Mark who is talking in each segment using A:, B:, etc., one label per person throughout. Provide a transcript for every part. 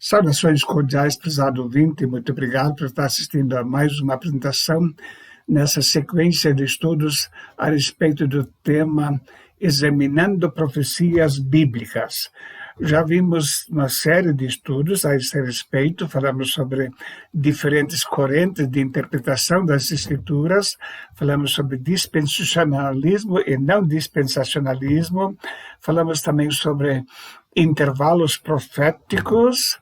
A: Saudações cordiais, prezado ouvinte, muito obrigado por estar assistindo a mais uma apresentação nessa sequência de estudos a respeito do tema Examinando Profecias Bíblicas. Já vimos uma série de estudos a esse respeito, falamos sobre diferentes correntes de interpretação das Escrituras, falamos sobre dispensacionalismo e não dispensacionalismo, falamos também sobre intervalos proféticos,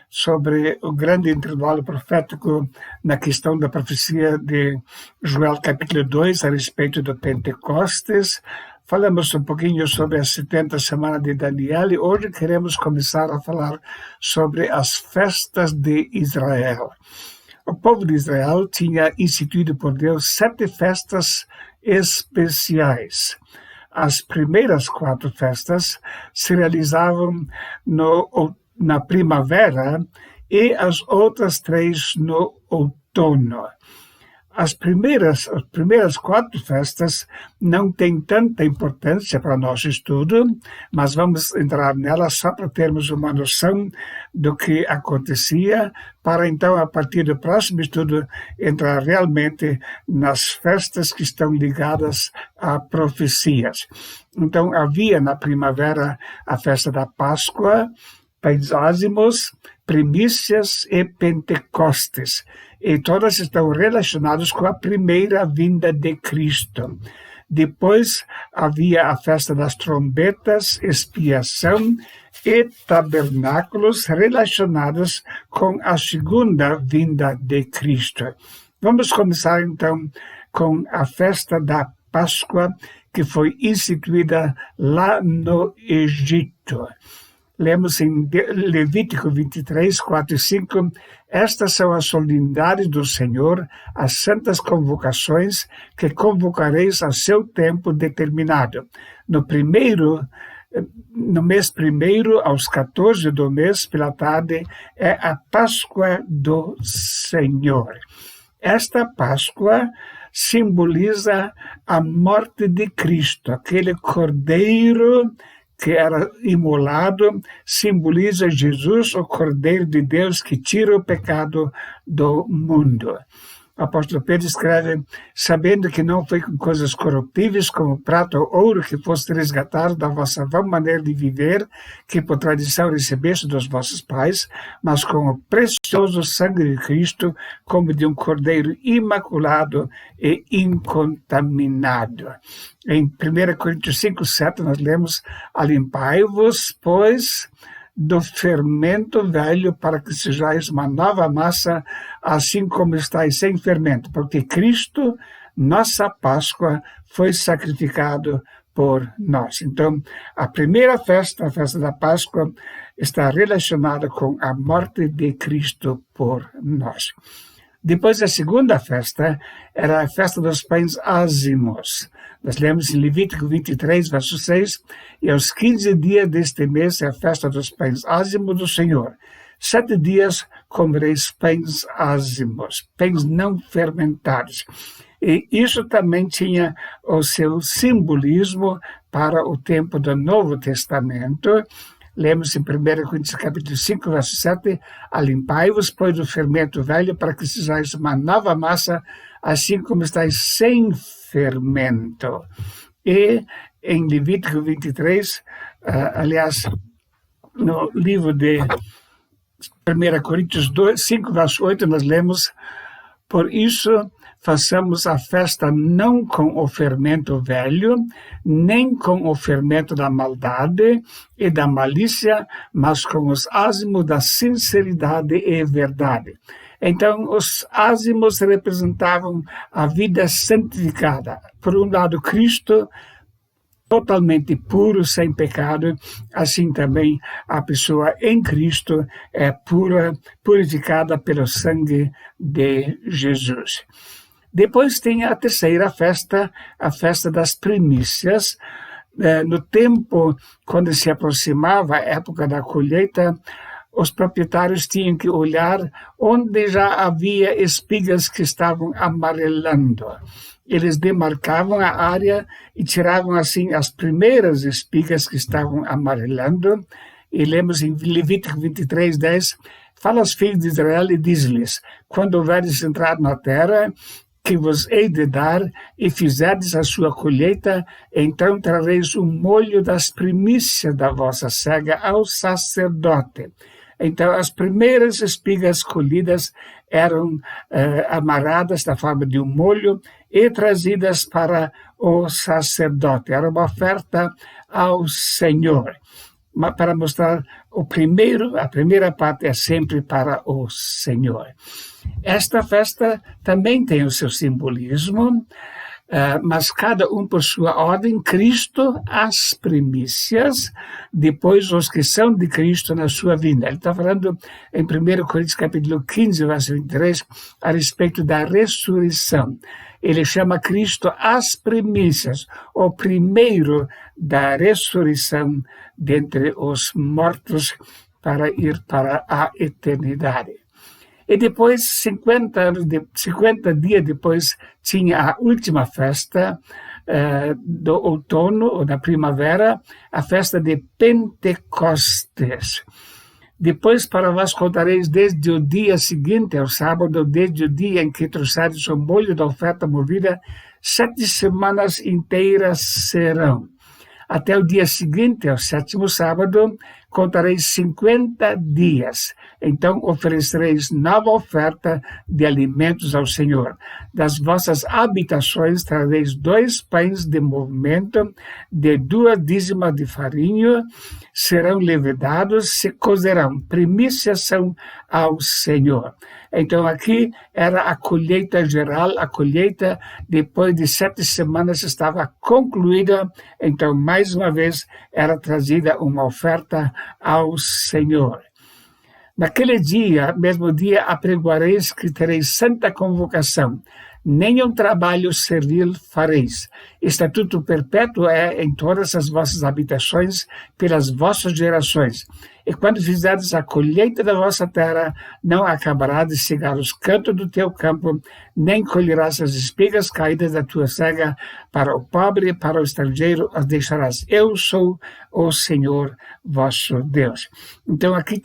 A: sobre o grande intervalo profético na questão da profecia de Joel capítulo 2 a respeito do Pentecostes. Falamos um pouquinho sobre as 70 semanas de Daniel e hoje queremos começar a falar sobre as festas de Israel. O povo de Israel tinha instituído por Deus 7 festas especiais. As primeiras 4 festas se realizavam na primavera e as outras 3 no outono. As primeiras 4 festas não têm tanta importância para o nosso estudo, mas vamos entrar nelas só para termos uma noção do que acontecia, para então, a partir do próximo estudo, entrar realmente nas festas que estão ligadas a profecias. Então, havia na primavera a festa da Páscoa, Pães Ázimos, Primícias e Pentecostes, e todas estão relacionadas com a primeira vinda de Cristo. Depois havia a festa das trombetas, expiação e tabernáculos relacionadas com a segunda vinda de Cristo. Vamos começar então com a festa da Páscoa, que foi instituída lá no Egito. Lemos em Levítico 23, 4 e 5, estas são as solenidades do Senhor, as santas convocações que convocareis a seu tempo determinado. No mês primeiro, aos 14 do mês, pela tarde, é a Páscoa do Senhor. Esta Páscoa simboliza a morte de Cristo, aquele cordeiro que era imolado, simboliza Jesus, o Cordeiro de Deus que tira o pecado do mundo. O apóstolo Pedro escreve, sabendo que não foi com coisas corruptíveis como prata ou ouro que foste resgatado da vossa vã maneira de viver, que por tradição recebeste dos vossos pais, mas com o precioso sangue de Cristo, como de um cordeiro imaculado e incontaminado. Em 1 Coríntios 5, 7, nós lemos, alimpai-vos, pois, do fermento velho, para que sejais uma nova massa, assim como estáis sem fermento, porque Cristo, nossa Páscoa, foi sacrificado por nós. Então, a primeira festa, a festa da Páscoa, está relacionada com a morte de Cristo por nós. Depois, a segunda festa era a festa dos Pães Ázimos. Nós lemos em Levítico 23, verso 6, e aos 15 dias deste mês é a festa dos Pães Ázimos do Senhor. 7 dias comereis pães ázimos, pães não fermentados. E isso também tinha o seu simbolismo para o tempo do Novo Testamento. Lemos em 1 Coríntios capítulo 5, verso 7, alimpai-vos, pois, do fermento velho, para que sejais uma nova massa, assim como estáis sem fermento. E em Levítico 23, aliás, no livro de 1 Coríntios 5, verso 8, nós lemos, por isso, façamos a festa não com o fermento velho, nem com o fermento da maldade e da malícia, mas com os ázimos da sinceridade e verdade. Então, os ázimos representavam a vida santificada. Por um lado, Cristo, totalmente puro, sem pecado, assim também a pessoa em Cristo é pura, purificada pelo sangue de Jesus. Depois tem a terceira festa, a festa das primícias. No tempo, quando se aproximava a época da colheita, os proprietários tinham que olhar onde já havia espigas que estavam amarelando. Eles demarcavam a área e tiravam assim as primeiras espigas que estavam amarelando E lemos em Levítico 23:10, fala aos filhos de Israel e diz-lhes: quando houveres entrado na terra que vos hei de dar, e fizerdes a sua colheita, então trareis o molho das primícias da vossa cega ao sacerdote. Então, as primeiras espigas colhidas eram amarradas na forma de um molho e trazidas para o sacerdote. Era uma oferta ao Senhor. Para mostrar a primeira parte é sempre para o Senhor. Esta festa também tem o seu simbolismo, mas cada um por sua ordem. Cristo, as primícias, depois os que são de Cristo na sua vinda. Ele está falando em 1 Coríntios capítulo 15, verso 23, a respeito da ressurreição. Ele chama Cristo as primícias, o primeiro da ressurreição dentre os mortos para ir para a eternidade. E depois, 50 dias depois, tinha a última festa do outono ou da primavera, a festa de Pentecostes. Depois, para vós contareis desde o dia seguinte ao sábado, desde o dia em que trouxeres o molho da oferta movida, 7 semanas inteiras serão. Até o dia seguinte, ao 7º sábado, contareis 50 dias. Então oferecereis nova oferta de alimentos ao Senhor. Das vossas habitações trareis 2 pães de movimento, de 2 dízimas de farinha, serão levedados, se cozerão. Primícias são ao Senhor. Então aqui era a colheita geral, a colheita depois de 7 semanas estava concluída. Então, mais uma vez, era trazida uma oferta ao Senhor. Naquele dia, mesmo dia, apregoareis que tereis santa convocação. Nenhum trabalho servil fareis. Estatuto perpétuo é em todas as vossas habitações, pelas vossas gerações. E quando fizerdes a colheita da vossa terra, não acabará de cegar os cantos do teu campo, nem colherás as espigas caídas da tua cega. Para o pobre e para o estrangeiro as deixarás. Eu sou o Senhor vosso Deus. Então aqui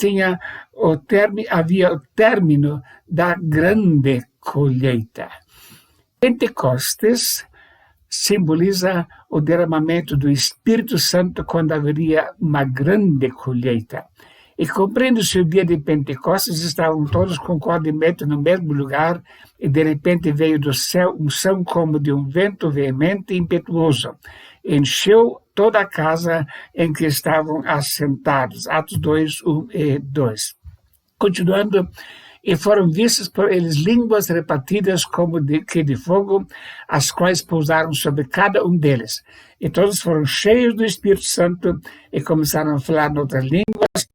A: havia o término da grande colheita. Pentecostes simboliza o derramamento do Espírito Santo quando haveria uma grande colheita. E compreende-se o dia de Pentecostes, estavam todos concordemente no mesmo lugar, e de repente veio do céu um som como de um vento veemente e impetuoso. Encheu toda a casa em que estavam assentados. Atos 2, 1 e 2. Continuando, e foram vistas por eles línguas repartidas como de fogo, as quais pousaram sobre cada um deles. E todos foram cheios do Espírito Santo e começaram a falar noutras línguas,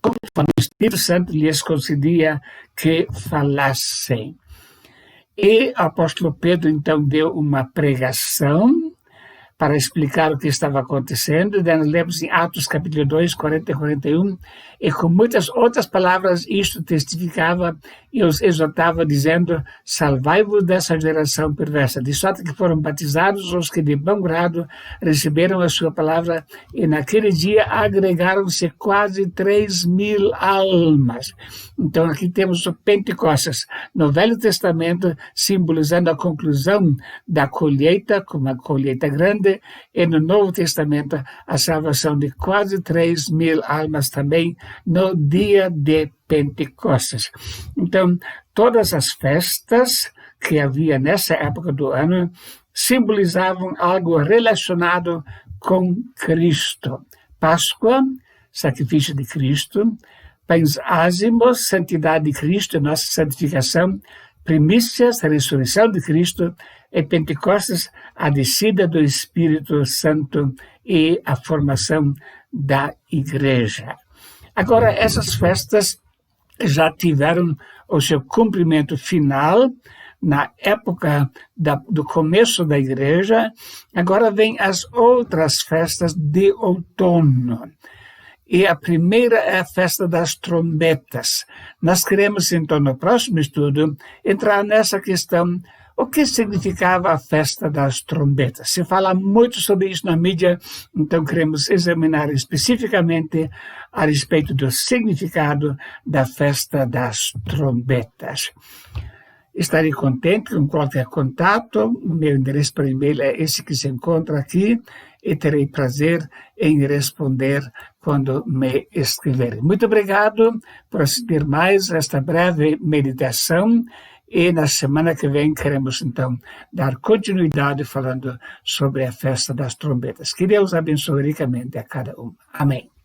A: como o Espírito Santo lhes concedia que falassem. E o apóstolo Pedro então deu uma pregação para explicar o que estava acontecendo. Nós lemos em Atos capítulo 2, 40 e 41, e com muitas outras palavras isto testificava e os exortava, dizendo: salvai-vos dessa geração perversa. De sorte que foram batizados os que de bom grado receberam a sua palavra, e naquele dia agregaram-se quase 3.000 almas. Então aqui temos o Pentecostes, no Velho Testamento, simbolizando a conclusão da colheita, como uma colheita grande, e no Novo Testamento a salvação de quase 3.000 almas também no dia de Pentecostes. Então, todas as festas que havia nessa época do ano simbolizavam algo relacionado com Cristo. Páscoa, sacrifício de Cristo; pães ázimos, santidade de Cristo, nossa santificação; primícias, a ressurreição de Cristo; e Pentecostes, a descida do Espírito Santo e a formação da igreja. Agora, essas festas já tiveram o seu cumprimento final na época do começo da igreja. Agora vem as outras festas de outono. E a primeira é a festa das trombetas. Nós queremos, então, no próximo estudo, entrar nessa questão: O que significava a festa das trombetas? Se fala muito sobre isso na mídia, então queremos examinar especificamente a respeito do significado da festa das trombetas. Estarei contente com qualquer contato. O meu endereço por e-mail é esse que se encontra aqui e terei prazer em responder quando me escreverem. Muito obrigado por assistir mais a esta breve meditação e na semana que vem queremos então dar continuidade falando sobre a festa das trombetas. Que Deus abençoe ricamente a cada um. Amém.